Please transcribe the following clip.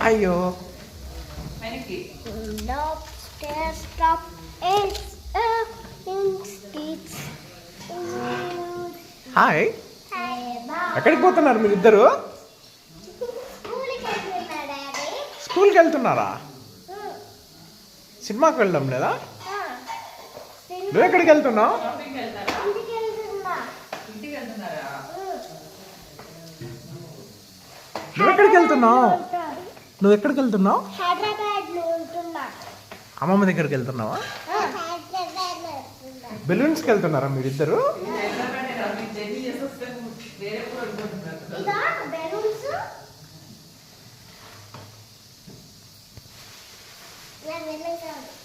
అయ్యో హాయ్, ఎక్కడికి పోతున్నారు మీరిద్దరు? స్కూల్కి వెళ్తున్నారా? సినిమాకి వెళ్ళడం లేదా? నువ్వు ఎక్కడికి వెళ్తున్నావు? నువ్వెక్కడికి వెళ్తున్నావు? అమ్మమ్మ దగ్గరికి వెళ్తున్నావా? బెలూన్స్కి వెళ్తున్నారా మీరిద్దరు? Yeah,